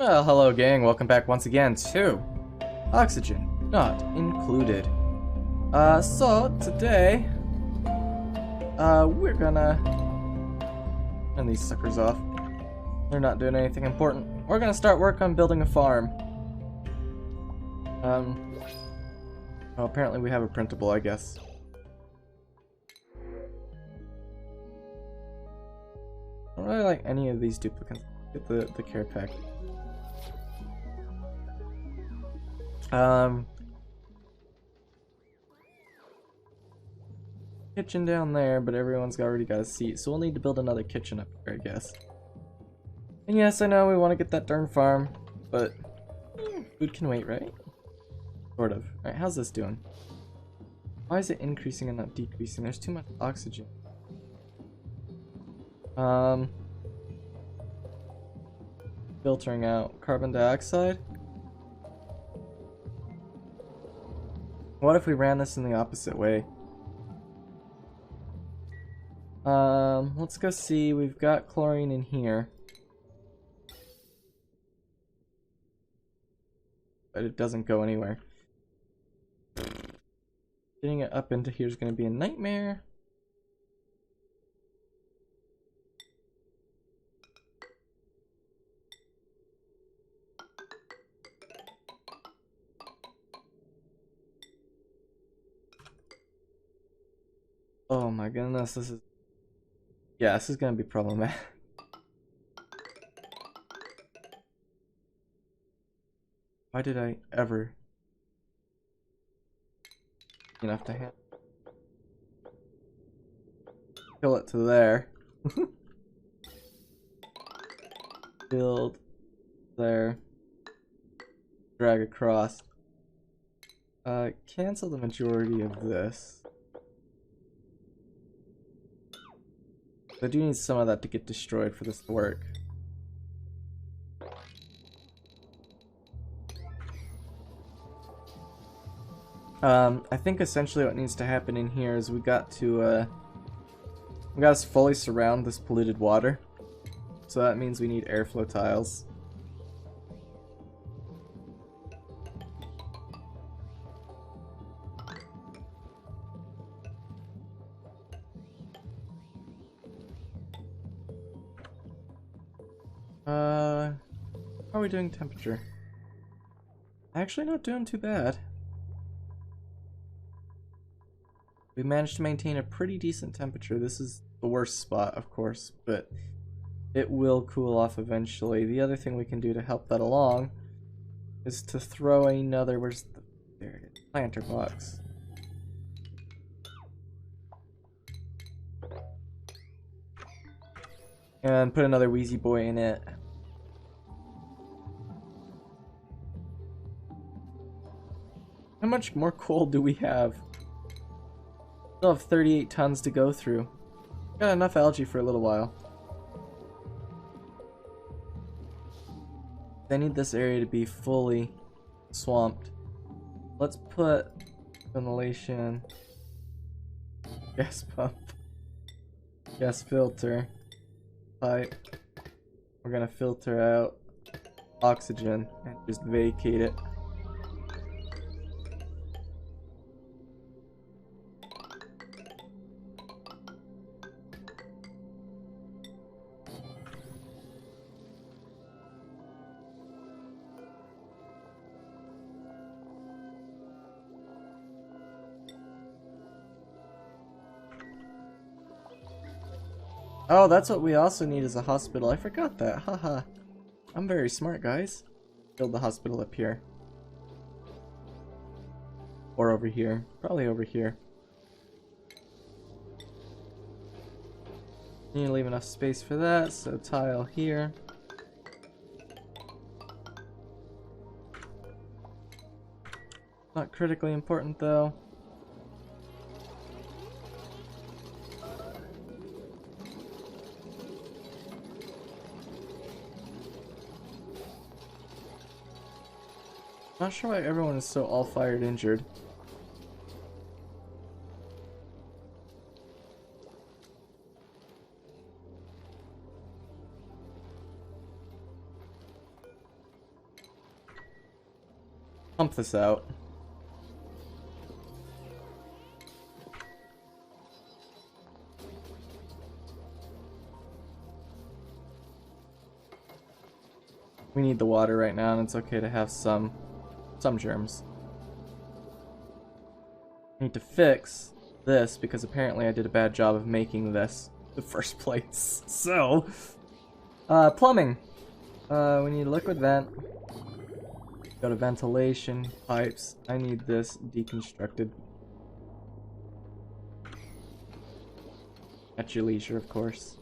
Well, hello gang, welcome back once again to Oxygen Not Included. So today, we're gonna turn these suckers off. They're not doing anything important. We're gonna start work on building a farm. Oh, apparently we have a printable, I guess. I don't really like any of these duplicants. Get the care pack. Kitchen down there, but everyone's already got a seat, so we'll need to build another kitchen up here, I guess. And yes, I know we want to get that darn farm, but food can wait, right? Sort of. Alright, how's this doing? Why is it increasing and not decreasing? There's too much oxygen. Filtering out carbon dioxide. What if we ran this in the opposite way? Let's go see. We've got chlorine in here. But it doesn't go anywhere. Getting it up into here is going to be a nightmare. Oh my goodness, this is... Yeah, this is gonna be problematic. Why did I ever... enough to handle? Fill it to there. Build there. Drag across. Cancel the majority of this. I do need some of that to get destroyed for this to work. I think essentially what needs to happen in here is we got to fully surround this polluted water. So that means we need airflow tiles. How are we doing temperature? Actually not doing too bad. We managed to maintain a pretty decent temperature. This is the worst spot, of course, but it will cool off eventually. The other thing we can do to help that along is to throw another, there it is, planter box. And put another Wheezy Boy in it. How much more coal do we have? Still have 38 tons to go through. Got enough algae for a little while. I need this area to be fully swamped. Let's put ventilation, gas pump, gas filter, pipe. We're gonna filter out oxygen and just vacate it. Oh, that's what we also need is a hospital. I forgot that. Haha. I'm very smart, guys. Build the hospital up here. Or over here. Probably over here. Need to leave enough space for that, so tile here. Not critically important though. Not sure why everyone is so all fired injured. pump this out. We need the water right now, and it's okay to have some germs. I need to fix this because apparently I did a bad job of making this in the first place. So, plumbing. We need a liquid vent. Go to ventilation, pipes. I need this deconstructed. At your leisure, of course.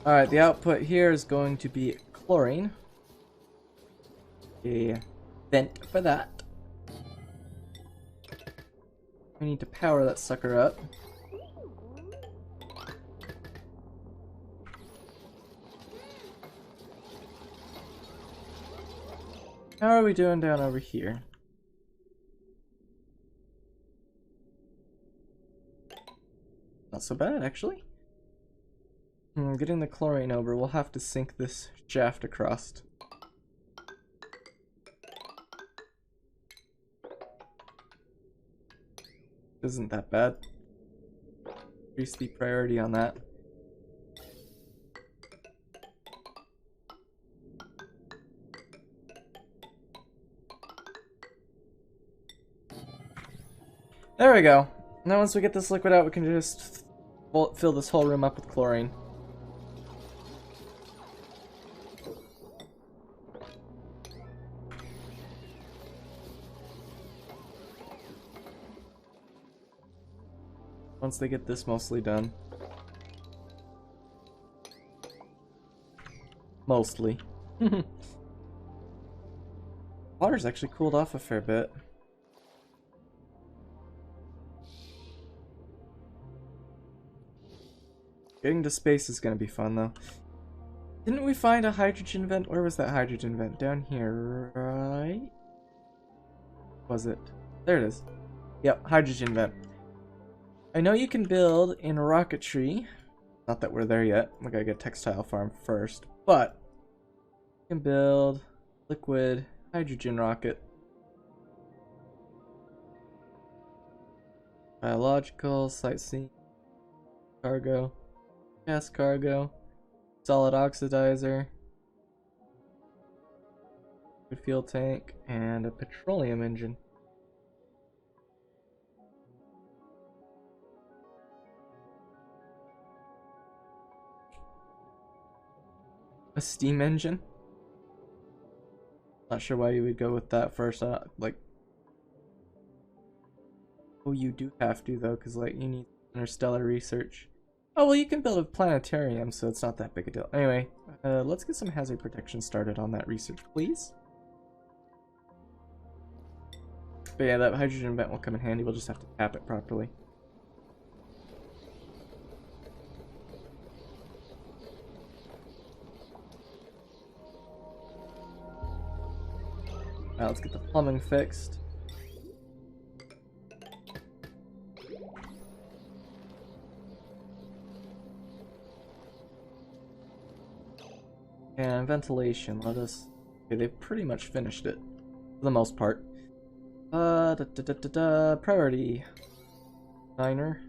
Alright, the output here is going to be chlorine. A vent for that. We need to power that sucker up. How are we doing down over here? Not so bad, actually. Getting the chlorine over, we'll have to sink this shaft across. Isn't that bad. Increase the priority on that. There we go. Now once we get this liquid out, we can just fill this whole room up with chlorine. Once they get this mostly done. Mostly. Water's actually cooled off a fair bit. Getting to space is gonna be fun though. Didn't we find a hydrogen vent? Where was that hydrogen vent? Down here, right? Was it? There it is. Yep, hydrogen vent. I know you can build in rocketry. Not that we're there yet. We gotta get textile farm first. But you can build liquid hydrogen rocket. Biological, sightseeing, cargo, gas cargo, solid oxidizer, fuel tank, and a petroleum engine. A steam engine? Not sure why you would go with that first. Like, oh, you do have to though, because like you need interstellar research. Oh well, you can build a planetarium, so it's not that big a deal. Anyway, let's get some hazard protection started on that research, please. But yeah, that hydrogen vent will come in handy. We'll just have to tap it properly. Now let's get the plumbing fixed. And ventilation, let us... Okay, they've pretty much finished it. For the most part. Priority. Diner.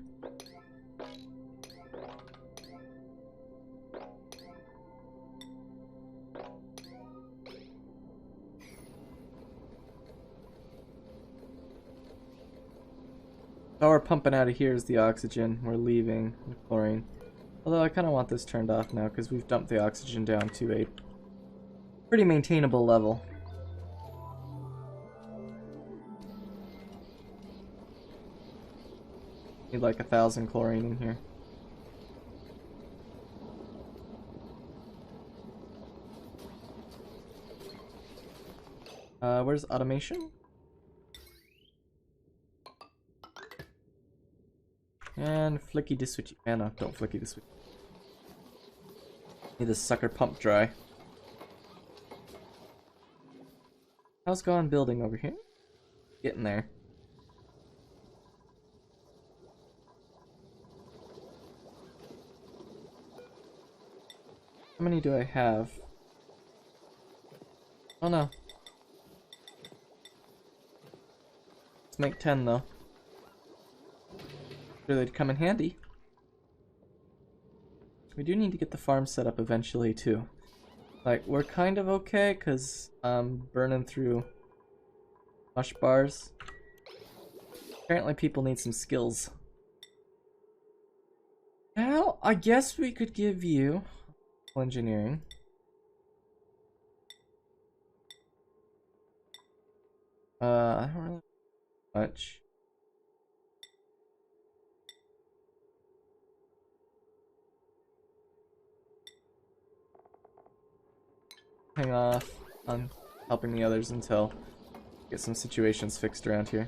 All we're pumping out of here is the oxygen. We're leaving the chlorine. Although I kind of want this turned off now because we've dumped the oxygen down to a pretty maintainable level. Need like 1,000 chlorine in here. Where's automation? And flicky to switchy. Man, no, don't flicky to switch. Need this sucker pump dry. How's gone building over here? Getting there. How many do I have? Oh no. Let's make 10 though. Sure, they'd come in handy. We do need to get the farm set up eventually too. Like, we're kind of okay because I'm burning through mush bars. Apparently people need some skills. Now, I guess we could give you engineering. I don't really much. Hang off on helping the others until we get some situations fixed around here.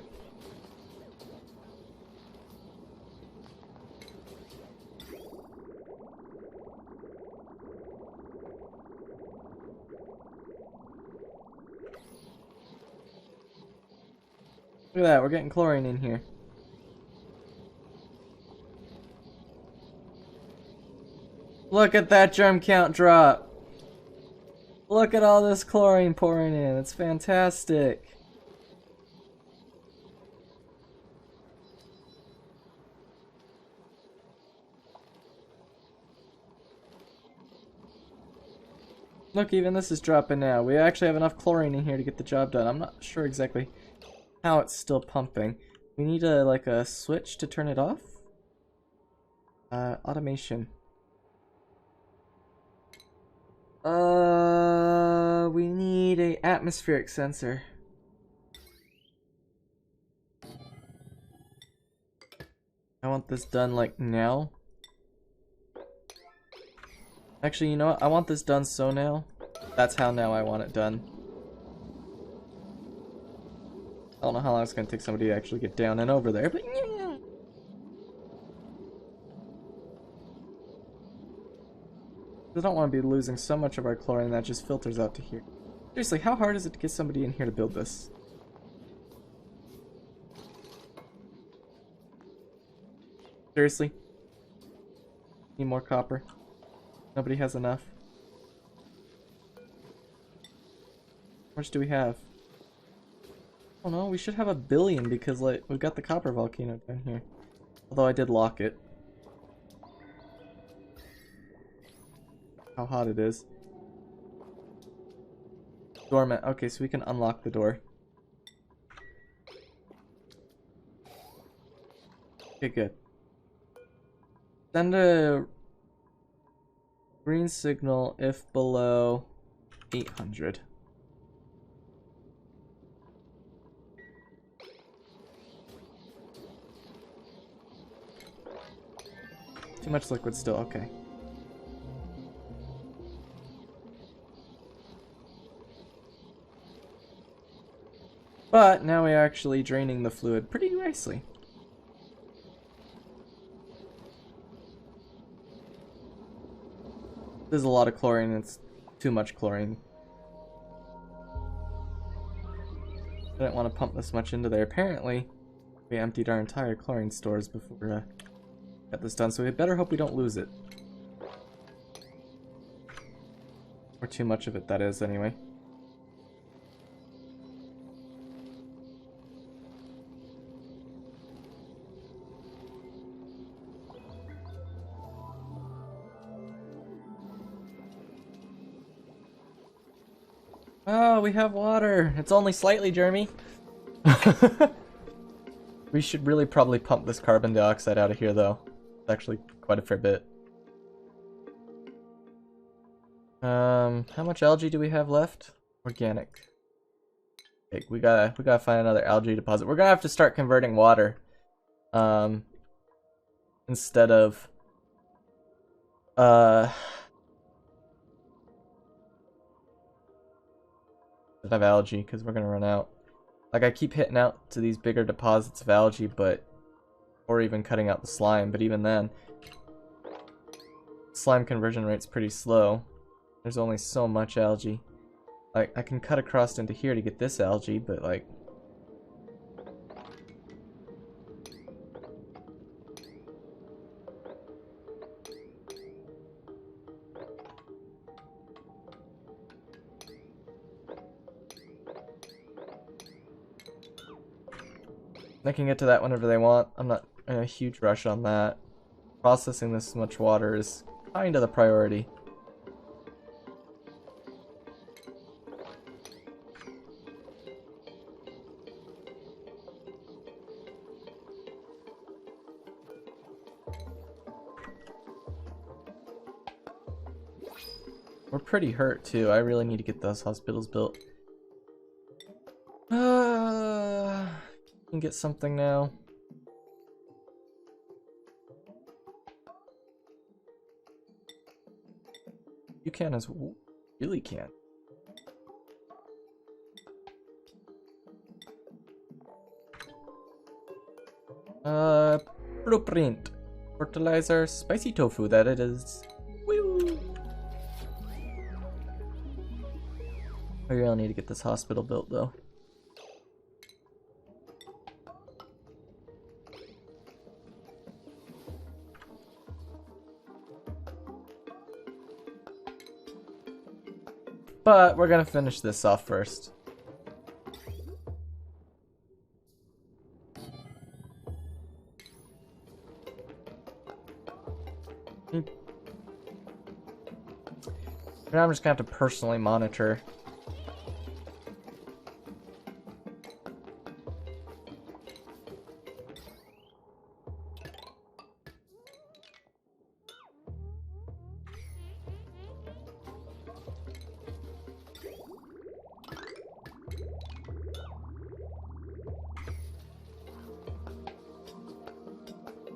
Look at that, we're getting chlorine in here. Look at that germ count drop. Look at all this chlorine pouring in. It's fantastic. Look, even this is dropping now. We actually have enough chlorine in here to get the job done. I'm not sure exactly how it's still pumping. We need a switch to turn it off. Automation. We need a atmospheric sensor. I want this done like now. Actually, you know what? I want this done so now. That's how now I want it done. I don't know how long it's gonna take somebody to actually get down and over there, but yeah. I don't want to be losing so much of our chlorine that just filters out to here. Seriously, how hard is it to get somebody in here to build this? Seriously? Need more copper. Nobody has enough. How much do we have? Oh no, we should have 1 billion because like we've got the copper volcano down here. Although I did lock it. How hot it is. Dormant. Okay, so we can unlock the door. Okay, good. Send a green signal if below 800. Too much liquid still, okay. But now we're actually draining the fluid pretty nicely. There's a lot of chlorine, it's too much chlorine. I didn't want to pump this much into there. Apparently, we emptied our entire chlorine stores before we got this done, so we better hope we don't lose it. Or too much of it, that is, anyway. Oh, we have water. It's only slightly, Jeremy. We should really probably pump this carbon dioxide out of here, though. It's actually quite a fair bit. How much algae do we have left? Organic. Okay, we gotta find another algae deposit. We're gonna have to start converting water. Instead of algae, because we're gonna run out. Like, I keep hitting out to these bigger deposits of algae, but or even cutting out the slime, but even then slime conversion rate's pretty slow. There's only so much algae. Like, I can cut across into here to get this algae, but like They can get to that whenever they want. I'm not in a huge rush on that. Processing this much water is kind of the priority. We're pretty hurt too. I really need to get those hospitals built. Can get something now. You can as well. Really can. Blueprint. Fertilizer, spicy tofu, that it is. Woo! I really need to get this hospital built though. But we're gonna finish this off first. Now I'm just gonna have to personally monitor.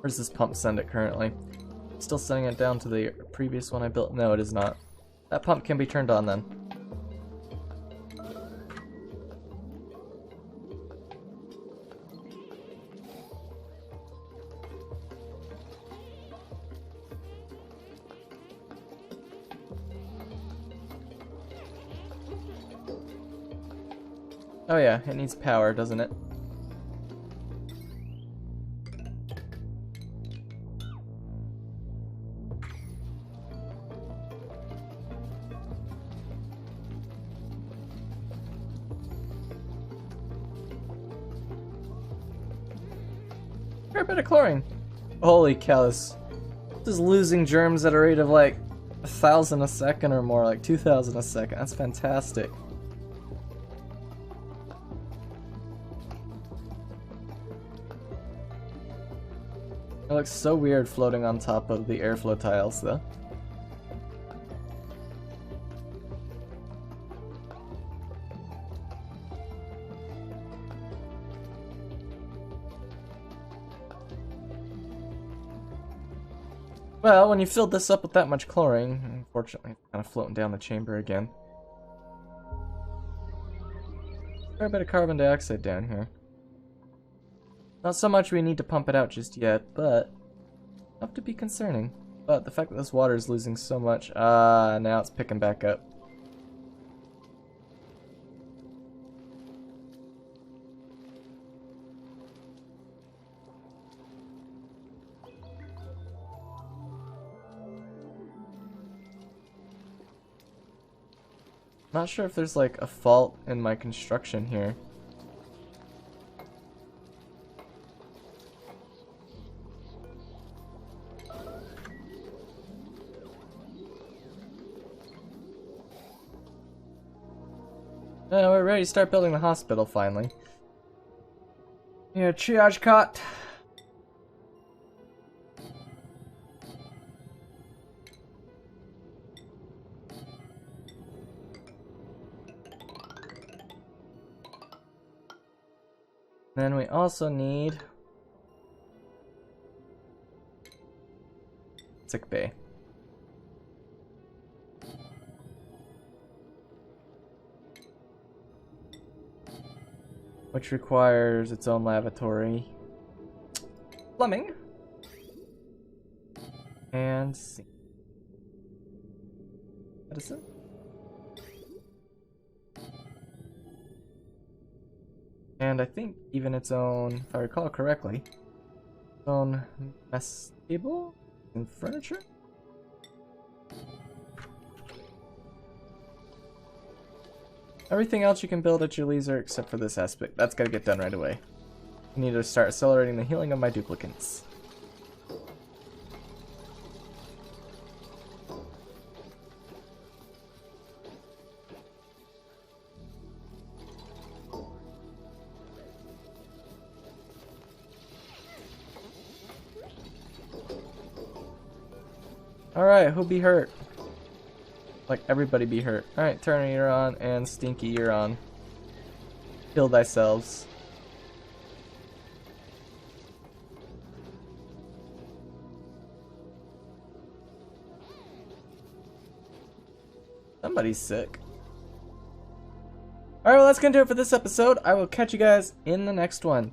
Where's this pump send it currently? Still sending it down to the previous one I built? No, it is not. That pump can be turned on then. Oh yeah, it needs power, doesn't it? Fair bit of chlorine. Holy cow, this is losing germs at a rate of like 1,000 a second or more, like 2,000 a second. That's fantastic. It looks so weird floating on top of the airflow tiles though. Well, when you filled this up with that much chlorine, unfortunately it's kind of floating down the chamber again. Fair bit of carbon dioxide down here. Not so much we need to pump it out just yet, but enough to be concerning. But the fact that this water is losing so much, now it's picking back up. Not sure if there's like a fault in my construction here. We're ready to start building the hospital finally. Yeah, triage cot. Then we also need sick bay. Which requires its own lavatory, plumbing, and medicine. And I think even its own, if I recall correctly, its own mess table and furniture. Everything else you can build at your leisure except for this aspect. That's gotta get done right away. I need to start accelerating the healing of my duplicants. Alright, who be hurt? Like everybody be hurt. Alright, Turner, you're on, and Stinky, you're on. Heal thyselves. Somebody's sick. Alright, well that's gonna do it for this episode. I will catch you guys in the next one.